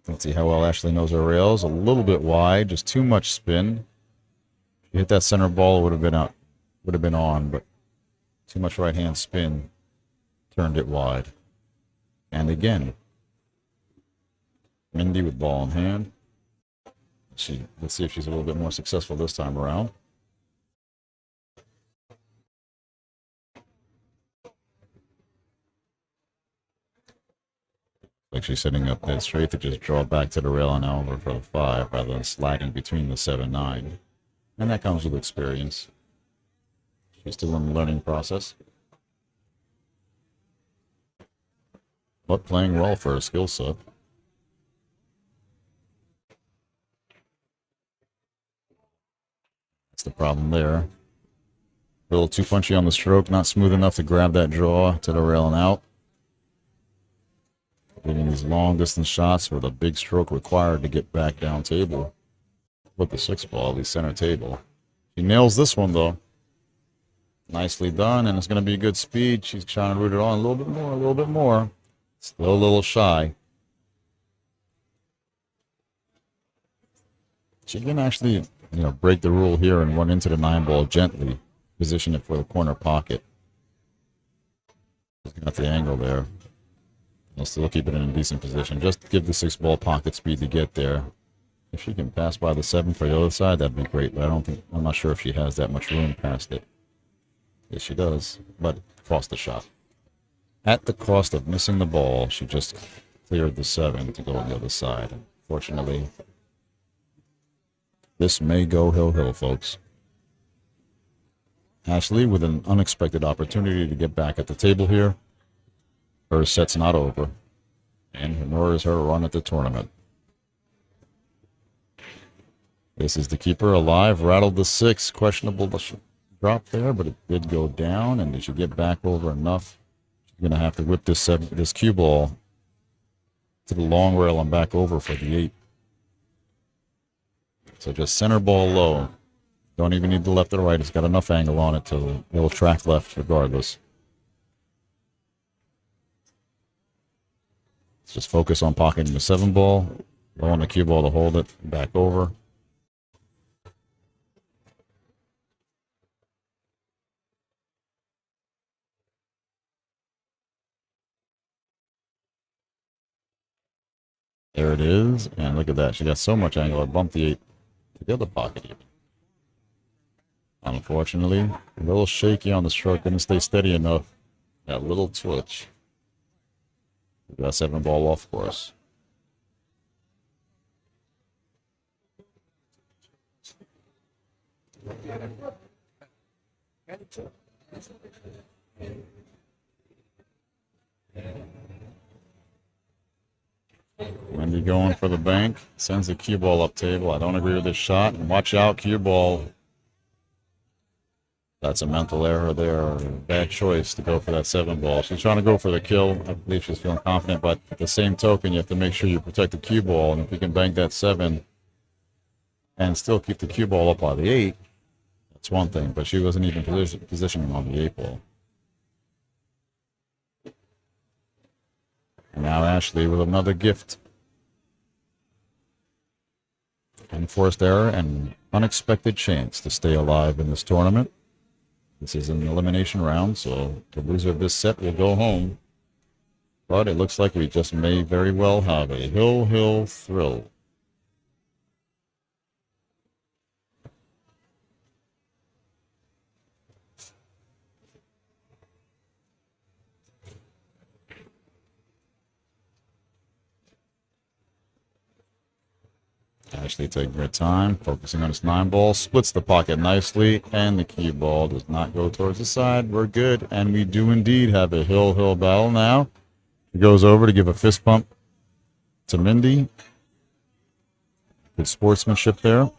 [SPEAKER 2] Let's see how well Ashley knows her rails. A little bit wide, just too much spin. If you hit that center ball, it would have been out, would have been on, but too much right hand spin turned it wide. And again, Mindy with ball in hand. Let's see if she's a little bit more successful this time around. Like she's setting up that straight to just draw back to the rail and over for the 5 rather than sliding between the 7-9. And that comes with experience. She's still in the learning process. But playing well for her skill set. That's the problem there. A little too punchy on the stroke, not smooth enough to grab that draw to the rail and out. Getting these long distance shots with a big stroke required to get back down table with the 6 ball, the center table. She nails this one though. Nicely done, and it's going to be a good speed. She's trying to root it on a little bit more, a little bit more. Still a little shy. She can actually, break the rule here and run into the 9 ball gently. Position it for the corner pocket. She's got the angle there. I'll still keep it in a decent position. Just give the 6 ball pocket speed to get there. If she can pass by the 7 for the other side, that'd be great. But I'm not sure if she has that much room past it. Yes, she does, but it cost the shot. At the cost of missing the ball, she just cleared the 7 to go on the other side. Fortunately, this may go hill, folks. Ashley with an unexpected opportunity to get back at the table here. Her set's not over, and nor is her run at the tournament. This is the keeper alive, rattled the 6. Questionable drop there, but it did go down, and did she get back over enough? She's going to have to whip this cue ball to the long rail and back over for the 8. So just center ball low. Don't even need the left or right. It's got enough angle on it to it'll track left regardless. Let's just focus on pocketing the 7 ball. Low on the cue ball to hold it. Back over. There it is. And look at that. She got so much angle. I bumped the 8 to the other pocket even. Unfortunately, a little shaky on the stroke. Didn't stay steady enough. That little twitch. We got 7 ball off course. Mindy going for the bank. Sends the cue ball up table. I don't agree with this shot. And watch out, cue ball. That's a mental error there. Bad choice to go for that 7 ball. She's trying to go for the kill. I believe she's feeling confident, but at the same token, you have to make sure you protect the cue ball. And if you can bank that 7 and still keep the cue ball up by the 8, that's one thing. But she wasn't even positioning on the 8 ball. And now Ashley with another gift. Enforced error and unexpected chance to stay alive in this tournament. This is an elimination round, so the loser of this set will go home. But it looks like we just may very well have a hill thrill. Ashley taking her time, focusing on his 9 ball, splits the pocket nicely, and the cue ball does not go towards the side. We're good, and we do indeed have a hill battle now. He goes over to give a fist bump to Mindy. Good sportsmanship there.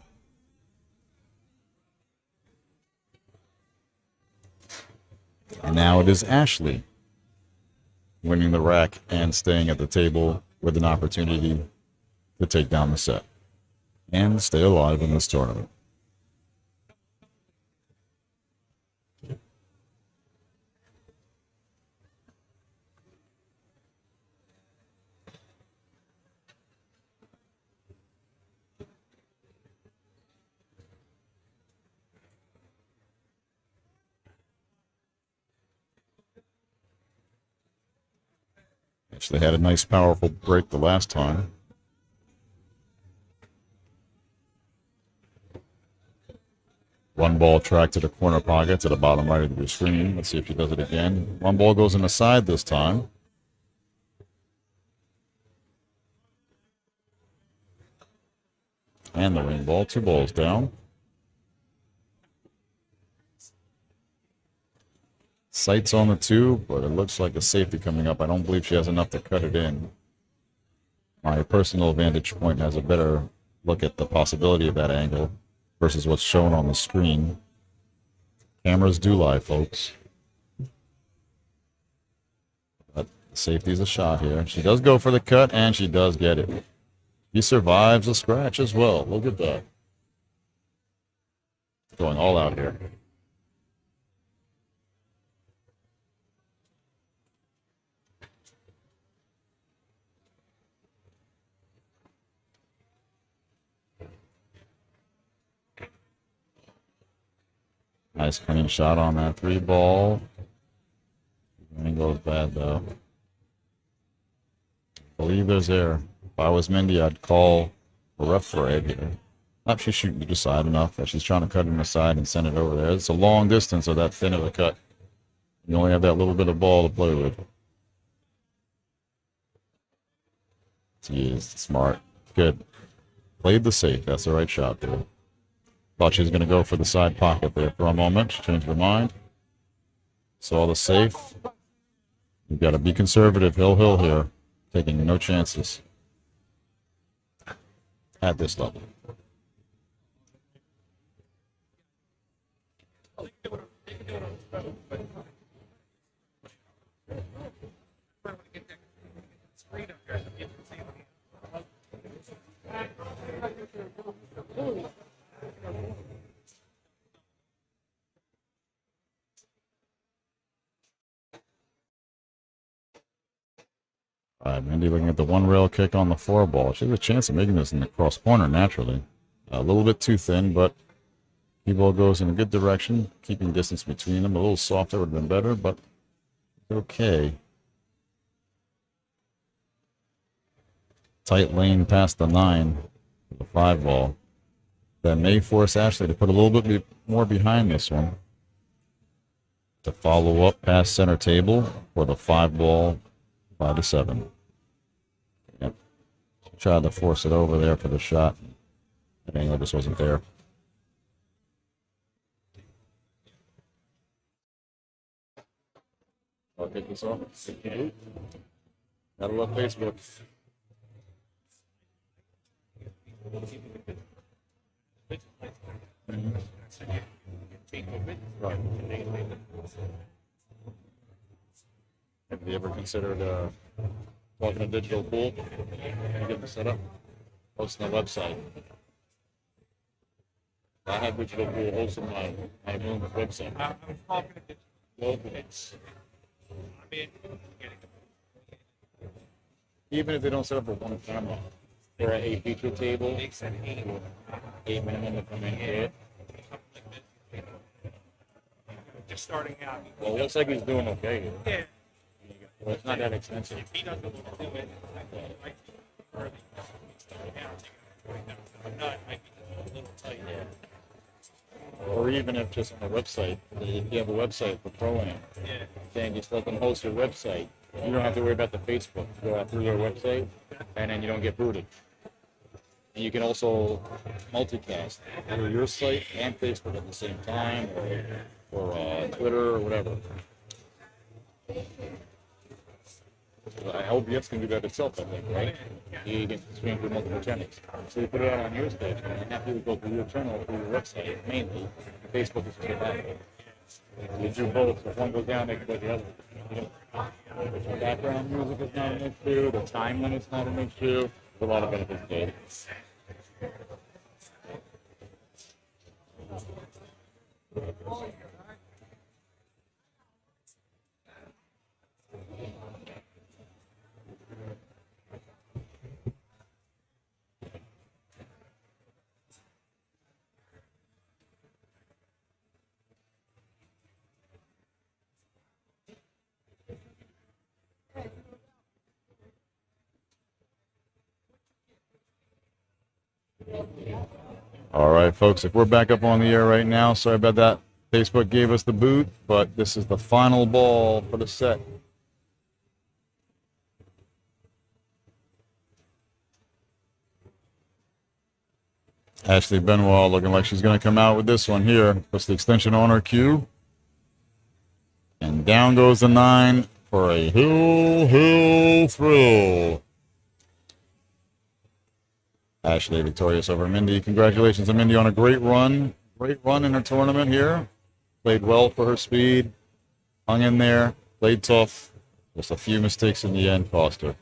[SPEAKER 2] And now it is Ashley winning the rack and staying at the table with an opportunity to take down the set and stay alive in this tournament. Actually had a nice powerful break the last time. One ball tracked to the corner pocket to the bottom right of your screen. Let's see if she does it again. One ball goes in the side this time. And the ring ball, 2 balls down. Sights on the 2, but it looks like a safety coming up. I don't believe she has enough to cut it in. My personal vantage point has a better look at the possibility of that angle versus what's shown on the screen. Cameras do lie, folks. But safety's a shot here. She does go for the cut, and she does get it. He survives a scratch as well. Look at that. Going all out here. Nice clean shot on that 3 ball. It goes bad though. I believe there's air. If I was Mindy, I'd call a ref for it here. Not she's shooting to the side enough that she's trying to cut it in the side and send it over there. It's a long distance of that thin of a cut. You only have that little bit of ball to play with. She is smart. Good. Played the safe. That's the right shot there. Thought she was going to go for the side pocket there for a moment. She changed her mind. Saw the safe. You've got to be conservative. Hill here. Taking no chances at this level. All right, Mindy looking at the 1 rail kick on the 4 ball. She has a chance of making this in the cross corner naturally. A little bit too thin, but the ball goes in a good direction, keeping distance between them. A little softer would have been better, but okay. Tight lane past the 9 for the 5 ball. That may force Ashley to put a little bit more behind this one. To follow up past center table for the 5 ball. 5-7. Yep. Tried to force it over there for the shot. That angle just wasn't there. I'll take this off. Gotta love Facebook. Right. Have you ever considered talking to Digital Pool? Getting it set up? Hosting a website. I have Digital Pool hosting my room website. Even if they don't set up a 1 camera, or a feature table, 8 minimum to come in here.
[SPEAKER 3] Just starting out.
[SPEAKER 2] Well, it looks like he's doing okay here.
[SPEAKER 3] Yeah.
[SPEAKER 2] Well, it's not that expensive.
[SPEAKER 3] If he doesn't want to do it, I might be early. Starting out, I'm not. It might be a little tight.
[SPEAKER 2] Or even if just on a website, if you have a website for throwing it,
[SPEAKER 3] Yeah.
[SPEAKER 2] then you still can host your website. You don't have to worry about the Facebook. You go out through their website, and then you don't get booted. And you can also multicast through your site and Facebook at the same time, or Twitter or whatever. OBS can do that itself, I think, right? You can stream through multiple channels. So you put it out on your stage, and after you go through your channel, through your website, mainly, Facebook is just that. You do both. If one goes down, they can go the other. If the background music is not an issue, the time limit's not an issue, there's a lot of benefits to it. All right, folks, if we're back up on the air right now, sorry about that. Facebook gave us the boot, but this is the final ball for the set. Ashley Benoit looking like she's going to come out with this one here. Puts the extension on her cue. And down goes the 9 for a hill thrill. Ashley victorious over Mindy. Congratulations to Mindy on a great run. Great run in her tournament here. Played well for her speed. Hung in there. Played tough. Just a few mistakes in the end cost her.